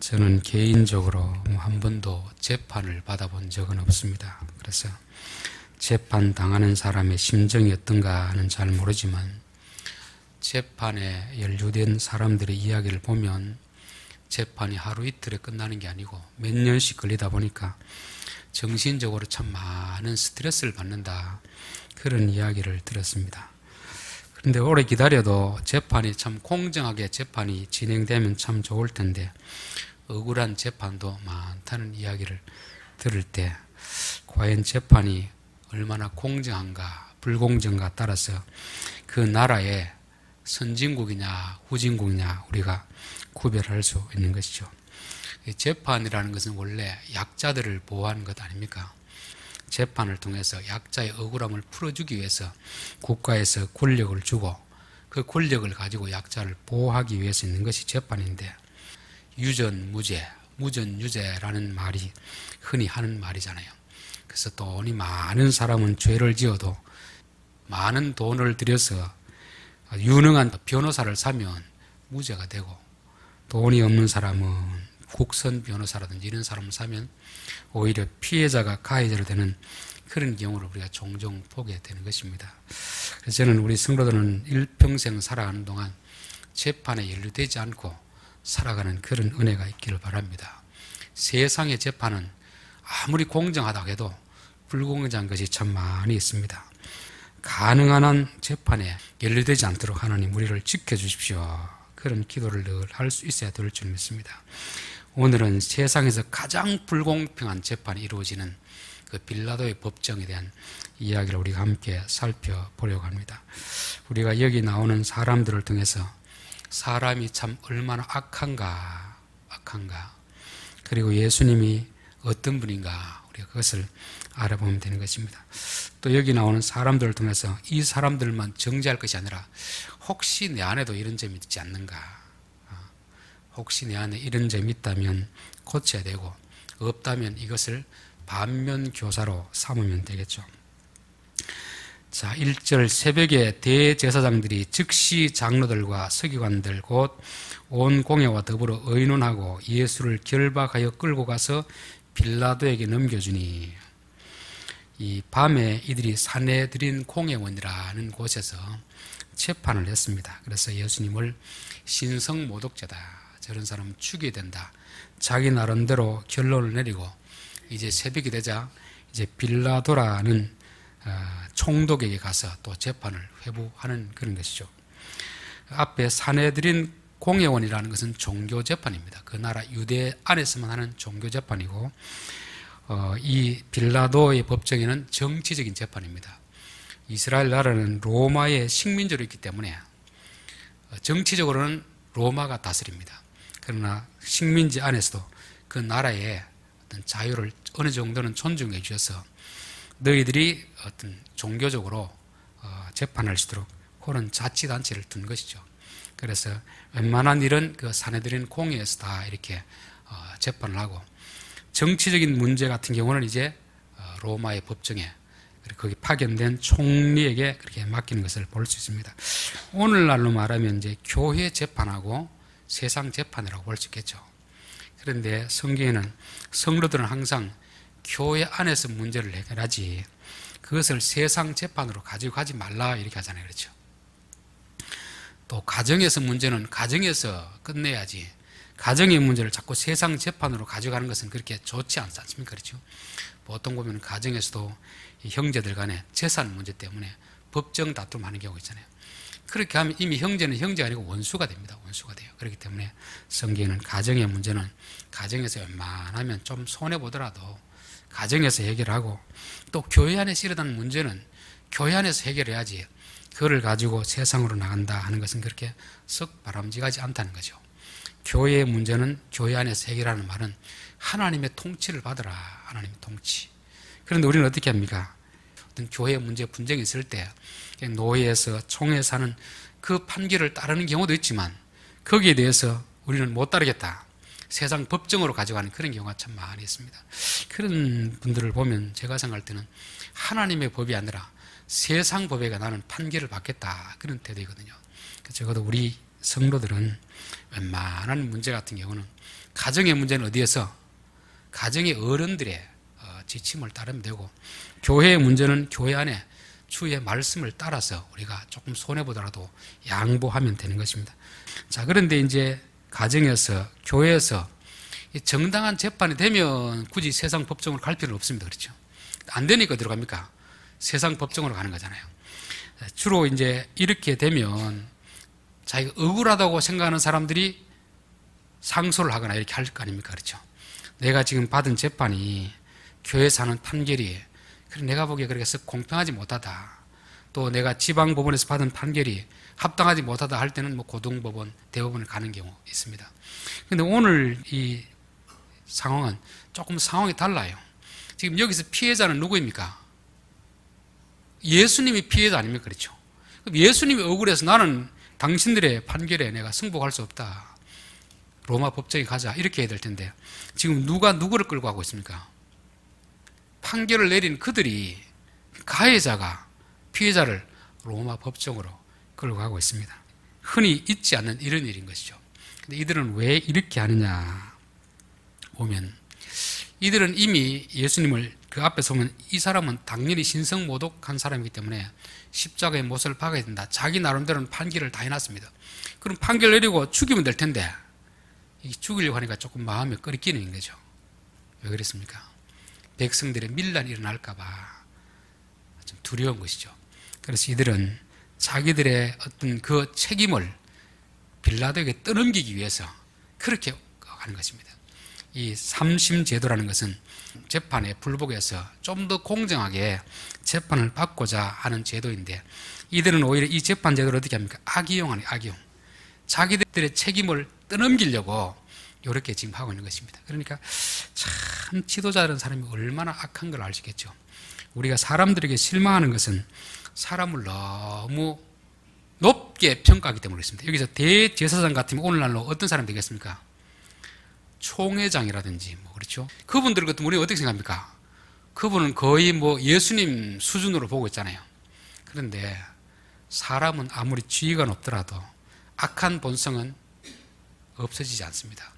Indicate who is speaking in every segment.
Speaker 1: 저는 개인적으로 한 번도 재판을 받아본 적은 없습니다. 그래서 재판 당하는 사람의 심정이 어떤가는 잘 모르지만 재판에 연루된 사람들의 이야기를 보면 재판이 하루 이틀에 끝나는 게 아니고 몇 년씩 걸리다 보니까 정신적으로 참 많은 스트레스를 받는다, 그런 이야기를 들었습니다. 그런데 오래 기다려도 재판이 참 공정하게 재판이 진행되면 참 좋을 텐데 억울한 재판도 많다는 이야기를 들을 때 과연 재판이 얼마나 공정한가 불공정가 따라서 그 나라의 선진국이냐 후진국이냐 우리가 구별할 수 있는 것이죠. 재판이라는 것은 원래 약자들을 보호하는 것 아닙니까? 재판을 통해서 약자의 억울함을 풀어주기 위해서 국가에서 권력을 주고 그 권력을 가지고 약자를 보호하기 위해서 있는 것이 재판인데, 유전무죄, 무전유죄라는 말이 흔히 하는 말이잖아요. 그래서 돈이 많은 사람은 죄를 지어도 많은 돈을 들여서 유능한 변호사를 사면 무죄가 되고, 돈이 없는 사람은 국선 변호사라든지 이런 사람을 사면 오히려 피해자가 가해자로 되는 그런 경우를 우리가 종종 보게 되는 것입니다. 그래서 저는 우리 성도들은 일평생 살아가는 동안 재판에 연루되지 않고 살아가는 그런 은혜가 있기를 바랍니다. 세상의 재판은 아무리 공정하다고 해도 불공정한 것이 참 많이 있습니다. 가능한 한 재판에 연루되지 않도록 하나님 우리를 지켜주십시오. 그런 기도를 늘 할 수 있어야 될 줄 믿습니다. 오늘은 세상에서 가장 불공평한 재판이 이루어지는 그 빌라도의 법정에 대한 이야기를 우리가 함께 살펴보려고 합니다. 우리가 여기 나오는 사람들을 통해서 사람이 참 얼마나 악한가, 그리고 예수님이 어떤 분인가, 우리가 그것을 알아보면 되는 것입니다. 또 여기 나오는 사람들을 통해서 이 사람들만 정죄할 것이 아니라 혹시 내 안에도 이런 점이 있지 않는가, 혹시 내 안에 이런 점이 있다면 고쳐야 되고 없다면 이것을 반면교사로 삼으면 되겠죠. 자, 1절 새벽에 대제사장들이 즉시 장로들과 서기관들 곧 온 공회와 더불어 의논하고 예수를 결박하여 끌고 가서 빌라도에게 넘겨주니, 이 밤에 이들이 사내들인 공회원이라는 곳에서 재판을 했습니다. 그래서 예수님을 신성모독죄다, 저런 사람은 죽여야 된다, 자기 나름대로 결론을 내리고 이제 새벽이 되자 이제 빌라도라는 총독에게 가서 또 재판을 회부하는 그런 것이죠. 앞에 사내들인 공회원이라는 것은 종교재판입니다. 그 나라 유대 안에서만 하는 종교재판이고, 이 빌라도의 법정에는 정치적인 재판입니다. 이스라엘 나라는 로마의 식민지로 있기 때문에 정치적으로는 로마가 다스립니다. 그러나 식민지 안에서도 그 나라의 어떤 자유를 어느 정도는 존중해 주셔서 너희들이 어떤 종교적으로 재판할 수 있도록 그런 자치단체를 둔 것이죠. 그래서 웬만한 일은 그 사내들인 공회에서 다 이렇게 재판을 하고, 정치적인 문제 같은 경우는 이제 로마의 법정에 거기 파견된 총리에게 그렇게 맡기는 것을 볼 수 있습니다. 오늘날로 말하면 이제 교회 재판하고 세상 재판이라고 볼 수 있겠죠. 그런데 성경에는 성도들은 항상 교회 안에서 문제를 해결하지 그것을 세상 재판으로 가지고 가지 말라 이렇게 하잖아요. 그렇죠. 또 가정에서 문제는 가정에서 끝내야지 가정의 문제를 자꾸 세상 재판으로 가져가는 것은 그렇게 좋지 않지 않습니까? 그렇죠. 보통 보면 가정에서도 형제들 간에 재산 문제 때문에 법정 다툼하는 경우가 있잖아요. 그렇게 하면 이미 형제는 형제가 아니고 원수가 됩니다. 원수가 돼요. 그렇기 때문에 성경에는 가정의 문제는 가정에서 웬만하면 좀 손해보더라도 가정에서 해결하고, 또 교회 안에서 일어나는 문제는 교회 안에서 해결해야지 그거를 가지고 세상으로 나간다 하는 것은 그렇게 썩 바람직하지 않다는 거죠. 교회의 문제는 교회 안에서 해결하는 말은 하나님의 통치를 받으라, 하나님의 통치. 그런데 우리는 어떻게 합니까? 어떤 교회 문제 분쟁이 있을 때 노예에서 총회에서 하는 그 판결을 따르는 경우도 있지만 거기에 대해서 우리는 못 따르겠다, 세상 법정으로 가져가는 그런 경우가 참 많이 있습니다. 그런 분들을 보면 제가 생각할 때는 하나님의 법이 아니라 세상 법에 나는 판결을 받겠다, 그런 태도이거든요. 적어도 우리 성도들은 웬만한 문제 같은 경우는 가정의 문제는 어디에서? 가정의 어른들의 지침을 따르면 되고, 교회의 문제는 교회 안에 주의 말씀을 따라서 우리가 조금 손해보더라도 양보하면 되는 것입니다. 자, 그런데 이제 가정에서, 교회에서 정당한 재판이 되면 굳이 세상 법정으로 갈 필요는 없습니다. 그렇죠? 안 되니까 들어갑니까? 세상 법정으로 가는 거잖아요. 주로 이제 이렇게 되면 자기가 억울하다고 생각하는 사람들이 상소를 하거나 이렇게 할 거 아닙니까? 그렇죠? 내가 지금 받은 재판이 교회에서 하는 판결이 내가 보기에 그렇게 공평하지 못하다. 또 내가 지방법원에서 받은 판결이 합당하지 못하다 할 때는 뭐 고등법원, 대법원을 가는 경우 있습니다. 그런데 오늘 이 상황은 조금 상황이 달라요. 지금 여기서 피해자는 누구입니까? 예수님이 피해자 아닙니까? 그렇죠? 그럼 예수님이 억울해서 나는 당신들의 판결에 내가 승복할 수 없다. 로마 법정에 가자. 이렇게 해야 될 텐데 지금 누가 누구를 끌고 가고 있습니까? 판결을 내린 그들이, 가해자가 피해자를 로마 법정으로 끌고 가고 있습니다. 흔히 있지 않는 이런 일인 것이죠. 근데 이들은 왜 이렇게 하느냐 보면, 이들은 이미 예수님을 그 앞에서 보면 이 사람은 당연히 신성모독한 사람이기 때문에 십자가의 못을 박아야 된다. 자기 나름대로는 판결을 다 해놨습니다. 그럼 판결 내리고 죽이면 될 텐데 죽이려고 하니까 조금 마음에 끓이기는 거죠. 왜 그랬습니까? 백성들의 밀란이 일어날까봐 좀 두려운 것이죠. 그래서 이들은 자기들의 어떤 그 책임을 빌라도에게 떠넘기기 위해서 그렇게 하는 것입니다. 이 삼심제도라는 것은 재판에 불복해서 좀 더 공정하게 재판을 받고자 하는 제도인데, 이들은 오히려 이 재판 제도를 어떻게 합니까? 악이용하는 악이용. 자기들의 책임을 떠넘기려고 이렇게 지금 하고 있는 것입니다. 그러니까 참 지도자라는 사람이 얼마나 악한 걸 알 수 있겠죠. 우리가 사람들에게 실망하는 것은 사람을 너무 높게 평가하기 때문에 그렇습니다. 여기서 대제사장 같으면 오늘날로 어떤 사람이 되겠습니까? 총회장이라든지 뭐 그렇죠. 그분들 같은 우리는 어떻게 생각합니까? 그분은 거의 뭐 예수님 수준으로 보고 있잖아요. 그런데 사람은 아무리 지위가 높더라도 악한 본성은 없어지지 않습니다.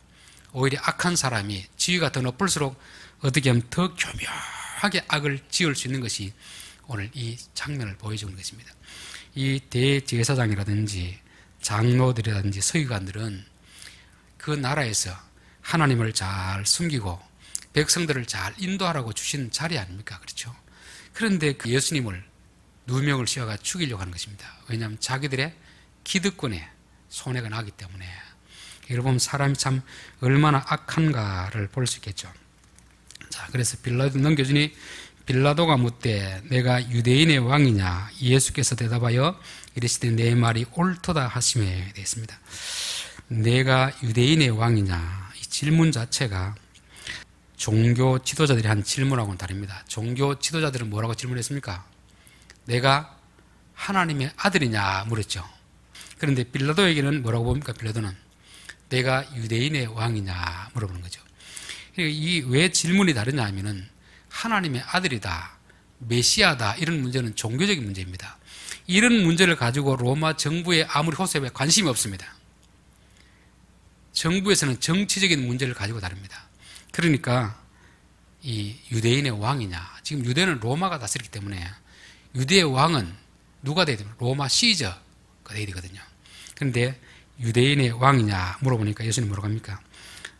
Speaker 1: 오히려 악한 사람이 지위가 더 높을수록 어떻게 하면 더 교묘하게 악을 지을 수 있는 것이 오늘 이 장면을 보여주는 것입니다. 이 대제사장이라든지 장로들이라든지 서기관들은 그 나라에서 하나님을 잘 숨기고 백성들을 잘 인도하라고 주신 자리 아닙니까? 그렇죠? 그런데 그 예수님을 누명을 씌워가 죽이려고 하는 것입니다. 왜냐하면 자기들의 기득권에 손해가 나기 때문에. 여러분, 사람이 참 얼마나 악한가를 볼 수 있겠죠. 자, 그래서 빌라도 넘겨주니 빌라도가 묻되 내가 유대인의 왕이냐? 예수께서 대답하여 이르시되 내 말이 옳도다 하심에 되어 있습니다. 내가 유대인의 왕이냐? 이 질문 자체가 종교 지도자들이 한 질문하고는 다릅니다. 종교 지도자들은 뭐라고 질문했습니까? 내가 하나님의 아들이냐 물었죠. 그런데 빌라도에게는 뭐라고 봅니까? 빌라도는 내가 유대인의 왕이냐 물어보는 거죠. 이 왜 질문이 다르냐 하면은 하나님의 아들이다, 메시아다 이런 문제는 종교적인 문제입니다. 이런 문제를 가지고 로마 정부에 아무리 호세에 관심이 없습니다. 정부에서는 정치적인 문제를 가지고 다룹니다. 그러니까 이 유대인의 왕이냐, 지금 유대는 로마가 다스리기 때문에 유대의 왕은 누가 돼야 됩니까? 로마 시저가 돼야 되거든요. 그런데 유대인의 왕이냐 물어보니까 예수님 뭐라고 합니까?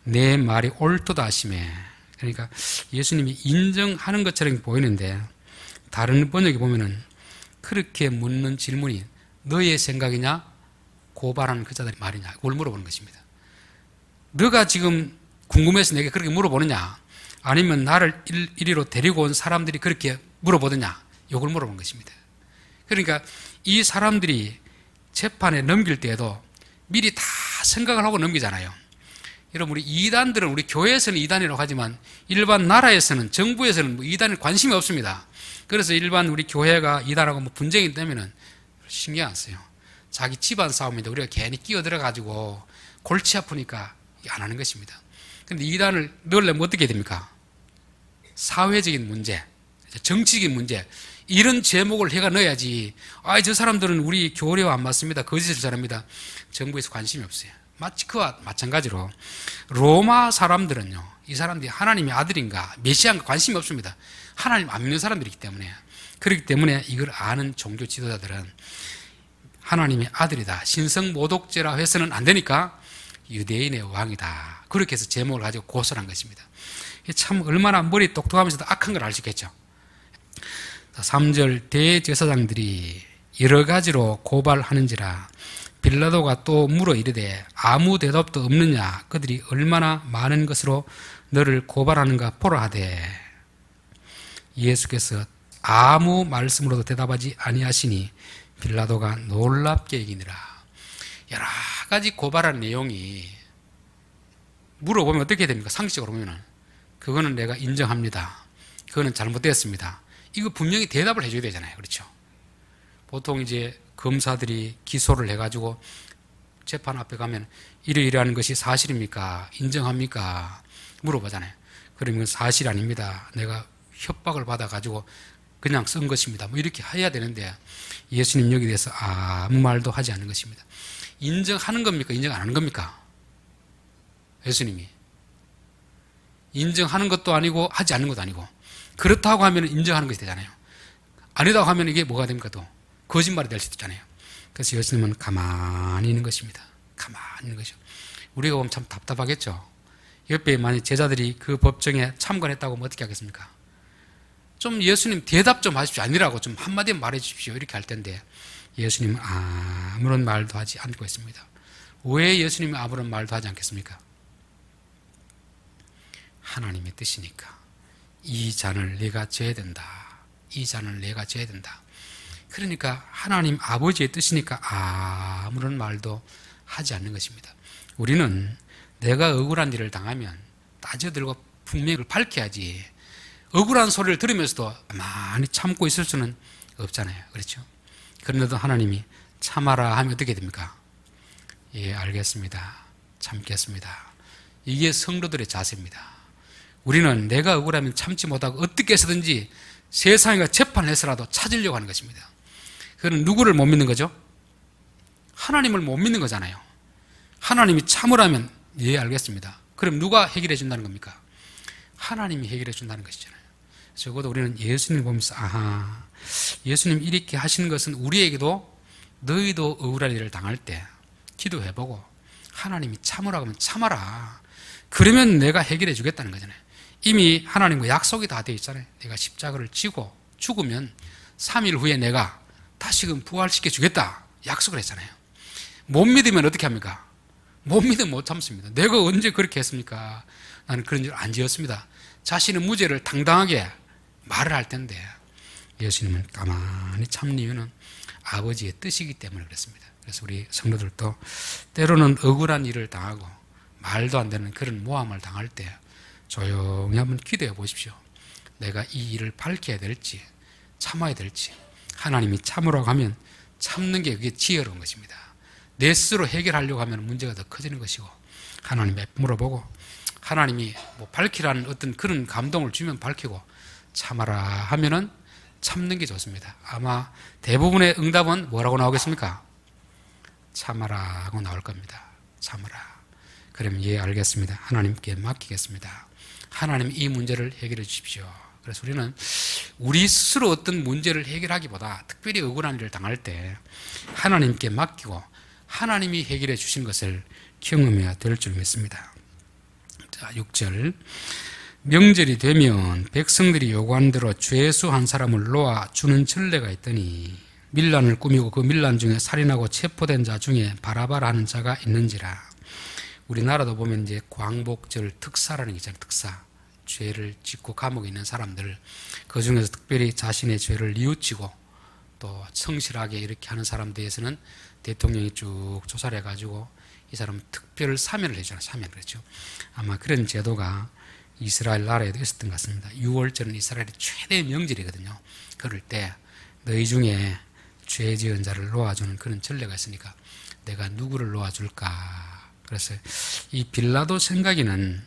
Speaker 1: 내 말이 옳도다 하시매. 그러니까 예수님이 인정하는 것처럼 보이는데 다른 번역에 보면은 그렇게 묻는 질문이 너의 생각이냐? 고발하는 그 자들의 말이냐? 그걸 물어보는 것입니다. 너가 지금 궁금해서 내게 그렇게 물어보느냐? 아니면 나를 이리로 데리고 온 사람들이 그렇게 물어보느냐? 이걸 물어보는 것입니다. 그러니까 이 사람들이 재판에 넘길 때에도 미리 다 생각을 하고 넘기잖아요. 여러분, 우리 이단들은 우리 교회에서는 이단이라고 하지만 일반 나라에서는, 정부에서는 뭐 이단에 관심이 없습니다. 그래서 일반 우리 교회가 이단하고 뭐 분쟁이 되면은 신경 안 써요. 자기 집안 싸움인데 우리가 괜히 끼어들어가지고 골치 아프니까 안 하는 것입니다. 그런데 이단을 넣으려면 어떻게 해야 됩니까? 사회적인 문제, 정치적인 문제, 이런 제목을 해가 넣어야지. 저 사람들은 우리 교리와 안 맞습니다, 거짓을 잘합니다, 정부에서 관심이 없어요. 마치 그와 마찬가지로 로마 사람들은요, 이 사람들이 하나님의 아들인가 메시아인가 관심이 없습니다. 하나님 안 믿는 사람들이기 때문에. 그렇기 때문에 이걸 아는 종교 지도자들은 하나님의 아들이다, 신성모독죄라 해서는 안 되니까 유대인의 왕이다, 그렇게 해서 제목을 가지고 고소를 한 것입니다. 참 얼마나 머리 똑똑하면서도 악한 걸 알 수 있겠죠. 3절, 대제사장들이 여러 가지로 고발하는지라 빌라도가 또 물어 이르되 아무 대답도 없느냐, 그들이 얼마나 많은 것으로 너를 고발하는가 보라 하되, 예수께서 아무 말씀으로도 대답하지 아니하시니 빌라도가 놀랍게 여기니라. 여러 가지 고발한 내용이 물어보면 어떻게 됩니까? 상식적으로 보면은 그거는 내가 인정합니다, 그거는 잘못되었습니다, 이거 분명히 대답을 해줘야 되잖아요. 그렇죠? 보통 이제 검사들이 기소를 해가지고 재판 앞에 가면 이러이러한 것이 사실입니까? 인정합니까? 물어보잖아요. 그러면 사실 아닙니다, 내가 협박을 받아가지고 그냥 쓴 것입니다, 뭐 이렇게 해야 되는데 예수님 여기 대해서 아무 말도 하지 않는 것입니다. 인정하는 겁니까? 인정 안 하는 겁니까? 예수님이 인정하는 것도 아니고 하지 않는 것도 아니고, 그렇다고 하면 인정하는 것이 되잖아요. 아니다고 하면 이게 뭐가 됩니까? 또 거짓말이 될 수도 있잖아요. 그래서 예수님은 가만히 있는 것입니다. 가만히 있는 것이죠. 우리가 보면 참 답답하겠죠. 옆에 만약 제자들이 그 법정에 참관했다고 하면 어떻게 하겠습니까? 좀 예수님 대답 좀 하십시오, 아니라고 좀 한마디 말해 주십시오, 이렇게 할 텐데 예수님은 아무런 말도 하지 않고 있습니다. 왜 예수님이 아무런 말도 하지 않겠습니까? 하나님의 뜻이니까. 이 잔을 내가 져야 된다, 이 잔을 내가 져야 된다. 그러니까 하나님 아버지의 뜻이니까 아무런 말도 하지 않는 것입니다. 우리는 내가 억울한 일을 당하면 따져들고 분명히 밝혀야지, 억울한 소리를 들으면서도 많이 참고 있을 수는 없잖아요. 그렇죠? 그런데도 하나님이 참아라 하면 어떻게 됩니까? 예, 알겠습니다, 참겠습니다. 이게 성도들의 자세입니다. 우리는 내가 억울하면 참지 못하고 어떻게 해서든지 세상과 재판을 해서라도 찾으려고 하는 것입니다. 그건 누구를 못 믿는 거죠? 하나님을 못 믿는 거잖아요. 하나님이 참으라면 예, 알겠습니다. 그럼 누가 해결해 준다는 겁니까? 하나님이 해결해 준다는 것이잖아요. 적어도 우리는 예수님을 보면서 아하, 예수님 이렇게 하시는 것은 우리에게도 너희도 억울한 일을 당할 때 기도해보고 하나님이 참으라고 하면 참아라, 그러면 내가 해결해 주겠다는 거잖아요. 이미 하나님과 약속이 다 되어 있잖아요. 내가 십자가를 지고 죽으면 3일 후에 내가 다시금 부활시켜 주겠다 약속을 했잖아요. 못 믿으면 어떻게 합니까? 못 믿으면 못 참습니다. 내가 언제 그렇게 했습니까? 나는 그런 일 안 지었습니다. 자신의 무죄를 당당하게 말을 할 텐데 예수님은 가만히 참는 이유는 아버지의 뜻이기 때문에 그렇습니다. 그래서 우리 성도들도 때로는 억울한 일을 당하고 말도 안 되는 그런 모함을 당할 때 조용히 한번 기도해 보십시오. 내가 이 일을 밝혀야 될지 참아야 될지. 하나님이 참으라고 하면 참는 게 그게 지혜로운 것입니다. 내 스스로 해결하려고 하면 문제가 더 커지는 것이고, 하나님께 물어보고 하나님이 뭐 밝히라는 어떤 그런 감동을 주면 밝히고, 참아라 하면은 참는 게 좋습니다. 아마 대부분의 응답은 뭐라고 나오겠습니까? 참아라 하고 나올 겁니다. 참아라. 그러면 예, 알겠습니다, 하나님께 맡기겠습니다. 하나님 이 문제를 해결해 주십시오. 그래서 우리는 우리 스스로 어떤 문제를 해결하기보다 특별히 억울한 일을 당할 때 하나님께 맡기고 하나님이 해결해 주신 것을 경험해야 될 줄 믿습니다. 자, 6절. 명절이 되면 백성들이 요구한 대로 죄수 한 사람을 놓아 주는 전례가 있더니 밀란을 꾸미고 그 밀란 중에 살인하고 체포된 자 중에 바라바라 하는 자가 있는지라. 우리나라도 보면 이제 광복절 특사라는 게 있잖아요. 특사. 죄를 짓고 감옥에 있는 사람들, 그 중에서 특별히 자신의 죄를 뉘우치고 또 성실하게 이렇게 하는 사람들에 대해서는 대통령이 쭉 조사를 해가지고 이 사람은 특별 사면을 해주잖아요. 사면, 그렇죠. 아마 그런 제도가 이스라엘 나라에도 있었던 것 같습니다. 6월절은 이스라엘의 최대 명절이거든요. 그럴 때 너희 중에 죄 지은 자를 놓아주는 그런 전례가 있으니까 내가 누구를 놓아줄까. 그래서 이 빌라도 생각에는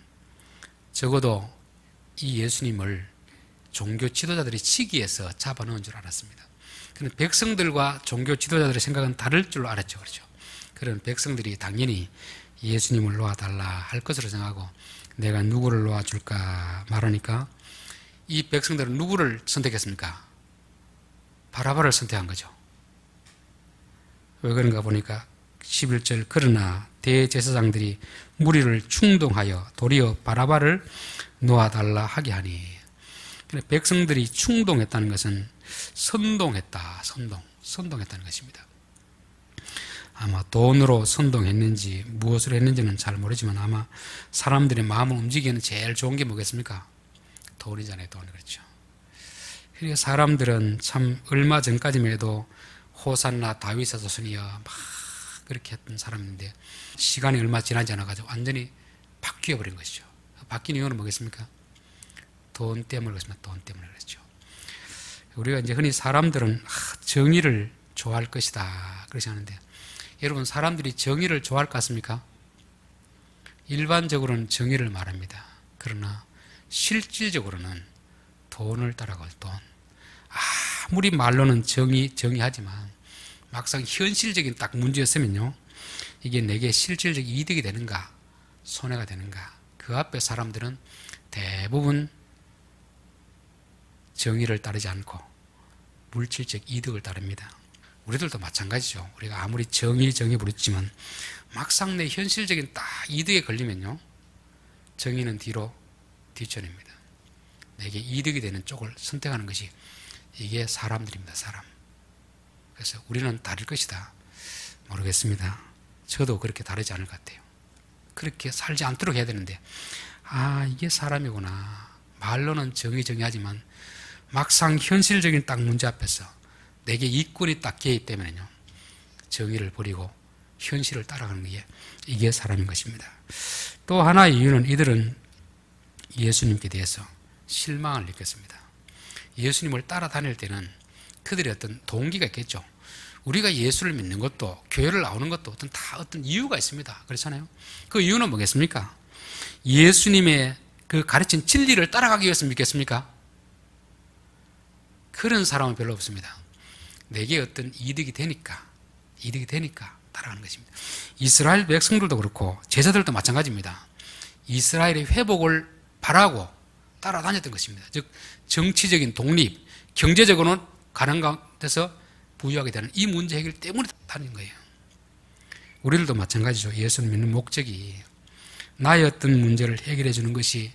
Speaker 1: 적어도 이 예수님을 종교 지도자들이 치기해서 잡아넣은 줄 알았습니다. 그런데 백성들과 종교 지도자들의 생각은 다를 줄로 알았죠. 그렇죠. 그런 백성들이 당연히 예수님을 놓아달라 할 것으로 생각하고 내가 누구를 놓아줄까 말하니까 이 백성들은 누구를 선택했습니까? 바라바를 선택한 거죠. 왜 그런가 보니까 11절 그러나 대제사장들이 무리를 충동하여 도리어 바라바를 놓아달라 하게 하니 백성들이 충동했다는 것은 선동했다는 것입니다. 아마 돈으로 선동했는지 무엇으로 했는지는 잘 모르지만 아마 사람들의 마음을 움직이는 제일 좋은 게 뭐겠습니까? 돈이잖아요. 돈. 그렇죠. 그러니까 사람들은 참 얼마 전까지만 해도 호산나 다윗의 자손이여 막 그렇게 했던 사람인데 시간이 얼마 지나지 않아가지고 완전히 바뀌어버린 것이죠. 바뀐 이유는 뭐겠습니까? 돈 때문에 그렇습니다. 돈 때문에 그렇죠. 우리가 이제 흔히 사람들은 정의를 좋아할 것이다 그러시 하는데 여러분 사람들이 정의를 좋아할 것 같습니까? 일반적으로는 정의를 말합니다. 그러나 실질적으로는 돈을 따라갈 돈. 아무리 말로는 정의하지만 막상 현실적인 딱 문제였으면요. 이게 내게 실질적 이득이 되는가 손해가 되는가 그 앞에 사람들은 대부분 정의를 따르지 않고 물질적 이득을 따릅니다. 우리들도 마찬가지죠. 우리가 아무리 정의 부르지만 막상 내 현실적인 딱 이득에 걸리면요. 정의는 뒤로 뒤쳐냅니다. 내게 이득이 되는 쪽을 선택하는 것이 이게 사람들입니다. 사람. 그래서 우리는 다를 것이다. 모르겠습니다. 저도 그렇게 다르지 않을 것 같아요. 그렇게 살지 않도록 해야 되는데 이게 사람이구나. 말로는 정의하지만 막상 현실적인 딱 문제 앞에서 내게 이권이 딱 개입되면요. 정의를 버리고 현실을 따라가는 게 이게 사람인 것입니다. 또 하나의 이유는 이들은 예수님께 대해서 실망을 느꼈습니다. 예수님을 따라다닐 때는 그들의 어떤 동기가 있겠죠. 우리가 예수를 믿는 것도 교회를 나오는 것도 어떤 이유가 있습니다. 그렇잖아요. 그 이유는 뭐겠습니까? 예수님의 그 가르친 진리를 따라가기 위해서 믿겠습니까? 그런 사람은 별로 없습니다. 내게 어떤 이득이 되니까 따라가는 것입니다. 이스라엘 백성들도 그렇고 제자들도 마찬가지입니다. 이스라엘의 회복을 바라고 따라다녔던 것입니다. 즉 정치적인 독립, 경제적으로는 가난 가운데서 부유하게 되는 이 문제 해결 때문에 다닌 거예요. 우리들도 마찬가지죠. 예수를 믿는 목적이 나의 어떤 문제를 해결해 주는 것이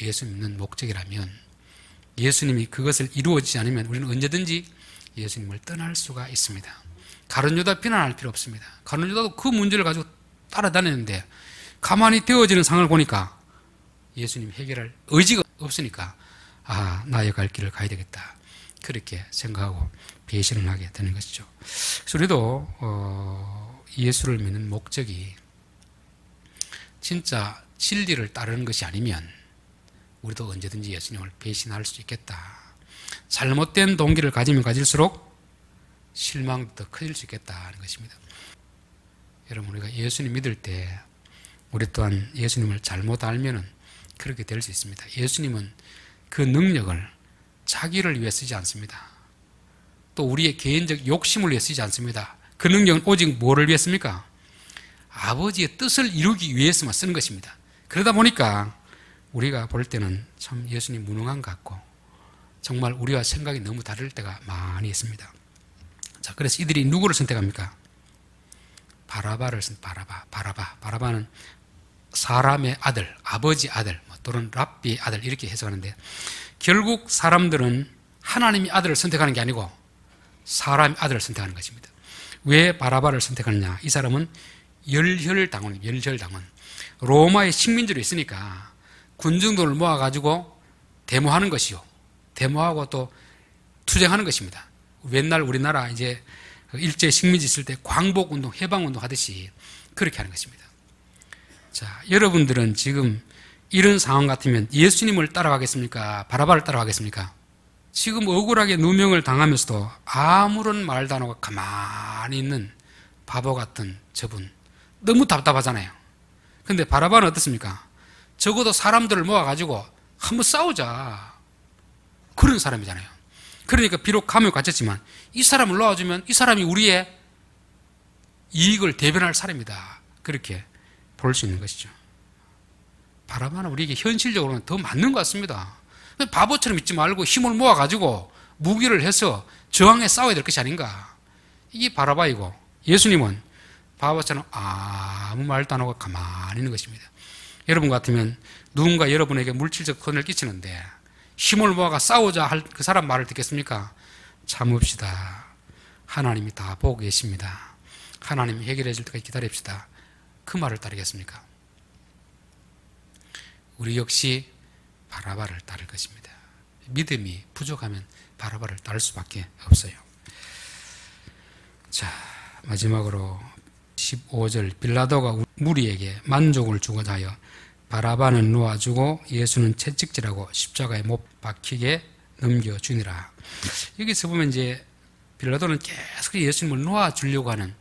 Speaker 1: 예수 믿는 목적이라면 예수님이 그것을 이루어지지 않으면 우리는 언제든지 예수님을 떠날 수가 있습니다. 가룟 유다 비난할 필요 없습니다. 가룟 유다도 그 문제를 가지고 따라다녔는데 가만히 되어지는 상황을 보니까 예수님 해결할 의지가 없으니까 나의 갈 길을 가야 되겠다. 그렇게 생각하고 배신을 하게 되는 것이죠. 그래서 우리도 예수를 믿는 목적이 진짜 진리를 따르는 것이 아니면 우리도 언제든지 예수님을 배신할 수 있겠다. 잘못된 동기를 가지면 가질수록 실망도 더 커질 수 있겠다는 것입니다. 여러분 우리가 예수님 믿을 때 우리 또한 예수님을 잘못 알면은 그렇게 될 수 있습니다. 예수님은 그 능력을 자기를 위해 쓰지 않습니다. 또 우리의 개인적 욕심을 위해 쓰지 않습니다. 그 능력은 오직 뭐를 위해 씁니까? 아버지의 뜻을 이루기 위해서만 쓰는 것입니다. 그러다 보니까 우리가 볼 때는 참 예수님 무능한 것 같고 정말 우리와 생각이 너무 다를 때가 많이 있습니다. 자, 그래서 이들이 누구를 선택합니까? 바라바는 사람의 아들, 아버지 아들 또는 랍비의 아들 이렇게 해석하는데 결국 사람들은 하나님의 아들을 선택하는 게 아니고 사람의 아들을 선택하는 것입니다. 왜 바라바를 선택하느냐? 이 사람은 열혈당원. 로마의 식민지로 있으니까 군중들을 모아가지고 데모하는 것이요. 데모하고 또 투쟁하는 것입니다. 옛날 우리나라 이제 일제 식민지 있을 때 광복운동, 해방운동 하듯이 그렇게 하는 것입니다. 자, 여러분들은 지금 이런 상황 같으면 예수님을 따라가겠습니까? 바라바를 따라가겠습니까? 지금 억울하게 누명을 당하면서도 아무런 말도 안 하고 가만히 있는 바보 같은 저분 너무 답답하잖아요. 근데 바라바는 어떻습니까? 적어도 사람들을 모아가지고 한번 싸우자 그런 사람이잖아요. 그러니까 비록 감옥에 갇혔지만 이 사람을 놓아주면 이 사람이 우리의 이익을 대변할 사람이다. 그렇게 볼 수 있는 것이죠. 바라바는 우리에게 현실적으로는 더 맞는 것 같습니다. 바보처럼 있지 말고 힘을 모아가지고 무기를 해서 저항에 싸워야 될 것이 아닌가. 이게 바라바이고, 예수님은 바보처럼 아무 말도 안 하고 가만히 있는 것입니다. 여러분 같으면 누군가 여러분에게 물질적 권을 끼치는데 힘을 모아가 싸우자 할 그 사람 말을 듣겠습니까? 참읍시다. 하나님이 다 보고 계십니다. 하나님이 해결해 줄 때까지 기다립시다. 그 말을 따르겠습니까? 우리 역시 바라바를 따를 것입니다. 믿음이 부족하면 바라바를 따를 수밖에 없어요. 자, 마지막으로 15절, 빌라도가 무리에게 만족을 주고자 하여 바라바는 놓아주고 예수는 채찍질하고 십자가에 못 박히게 넘겨주니라. 여기서 보면 이제 빌라도는 계속 예수님을 놓아주려고 하는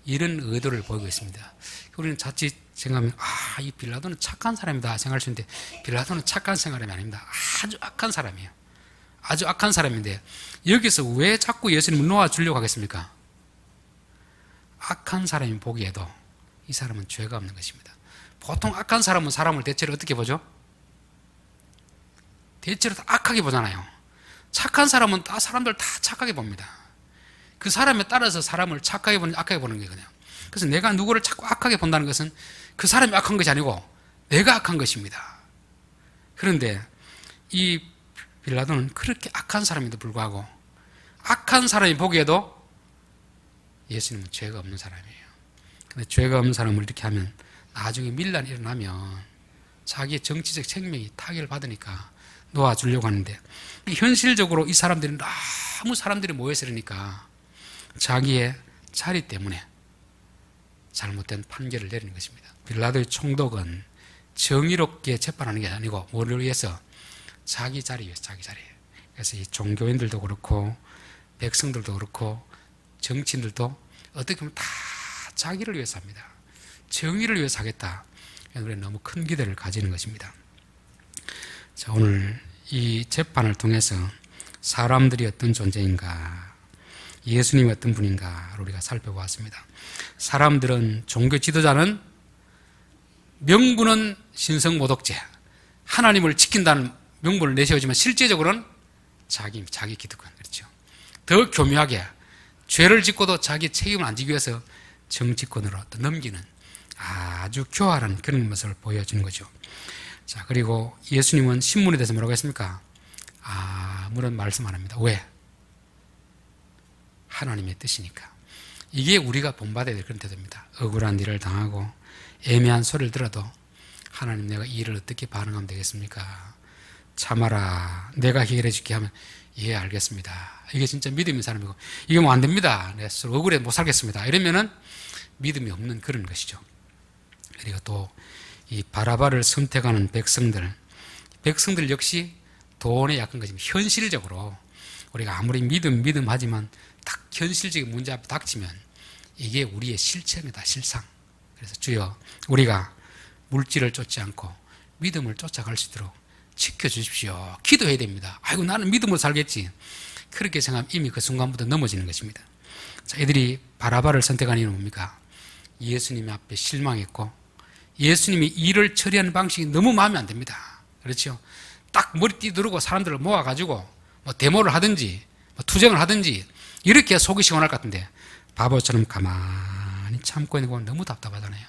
Speaker 1: 이런 의도를 보이고 있습니다. 우리는 자칫 생각하면 이 빌라도는 착한 사람이다 생각할 수 있는데, 빌라도는 착한 사람이 아닙니다. 아주 악한 사람이에요. 아주 악한 사람인데 여기서 왜 자꾸 예수님을 놓아주려고 하겠습니까? 악한 사람이 보기에도 이 사람은 죄가 없는 것입니다. 보통 악한 사람은 사람을 대체로 어떻게 보죠? 대체로 다 악하게 보잖아요. 착한 사람은 다 사람들 다 착하게 봅니다. 그 사람에 따라서 사람을 착하게 보는지 악하게 보는 거거든요. 그래서 내가 누구를 자꾸 악하게 본다는 것은 그 사람이 악한 것이 아니고 내가 악한 것입니다. 그런데 이 빌라도는 그렇게 악한 사람인데도 불구하고 악한 사람이 보기에도 예수님은 죄가 없는 사람이에요. 근데 죄가 없는 사람을 이렇게 하면 나중에 밀란이 일어나면 자기의 정치적 생명이 타격을 받으니까 놓아주려고 하는데, 현실적으로 이 사람들이 너무 사람들이 모여있으니까 자기의 자리 때문에 잘못된 판결을 내리는 것입니다. 빌라도의 총독은 정의롭게 재판하는 게 아니고 뭐를 위해서? 자기 자리 위해서, 자기 자리. 그래서 이 종교인들도 그렇고 백성들도 그렇고 정치인들도 어떻게 보면 다 자기를 위해서 합니다. 정의를 위해서 하겠다. 우리는 너무 큰 기대를 가지는 것입니다. 자, 오늘 이 재판을 통해서 사람들이 어떤 존재인가, 예수님이 어떤 분인가를 우리가 살펴보았습니다. 사람들은, 종교 지도자는 명분은 신성모독죄, 하나님을 지킨다는 명분을 내세우지만 실제적으로는 자기 기득권, 그렇죠. 더 교묘하게 죄를 짓고도 자기 책임을 안 지기 위해서 정치권으로 또 넘기는 아주 교활한 그런 모습을 보여주는 거죠. 자, 그리고 예수님은 신문에 대해서 뭐라고 했습니까? 아무런 말씀 안 합니다. 왜? 하나님의 뜻이니까. 이게 우리가 본받아야 될 그런 태도입니다. 억울한 일을 당하고 애매한 소리를 들어도 하나님, 내가 이 일을 어떻게 반응하면 되겠습니까? 참아라, 내가 해결해 줄게 하면 예, 알겠습니다. 이게 진짜 믿음인 사람이고, 이게 뭐 안 됩니다, 내가 스스로 억울해 못 살겠습니다, 이러면은 믿음이 없는 그런 것이죠. 그리고 또 이 바라바를 선택하는 백성들 역시 돈에 약한 것입니다. 현실적으로 우리가 아무리 믿음 하지만 딱 현실적인 문제 앞에 닥치면 이게 우리의 실체입니다, 실상. 그래서 주여, 우리가 물질을 쫓지 않고 믿음을 쫓아갈 수 있도록 지켜주십시오. 기도해야 됩니다. 아이고, 나는 믿음으로 살겠지. 그렇게 생각하면 이미 그 순간부터 넘어지는 것입니다. 자, 이들이 바라바를 선택한 이유는 뭡니까? 예수님 앞에 실망했고, 예수님이 일을 처리하는 방식이 너무 마음에 안 듭니다. 그렇죠? 딱 머리띠 두르고 사람들을 모아가지고 뭐 데모를 하든지 뭐 투쟁을 하든지 이렇게 속이 시원할 것 같은데 바보처럼 가만히 참고 있는 건 너무 답답하잖아요.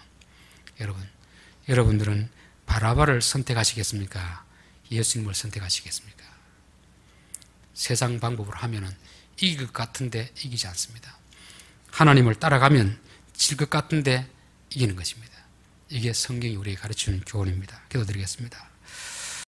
Speaker 1: 여러분들은 바라바를 선택하시겠습니까? 예수님을 선택하시겠습니까? 세상 방법으로 하면은 이길 것 같은데 이기지 않습니다. 하나님을 따라가면 질 것 같은데 이기는 것입니다. 이게 성경이 우리에게 가르치는 교훈입니다. 기도드리겠습니다.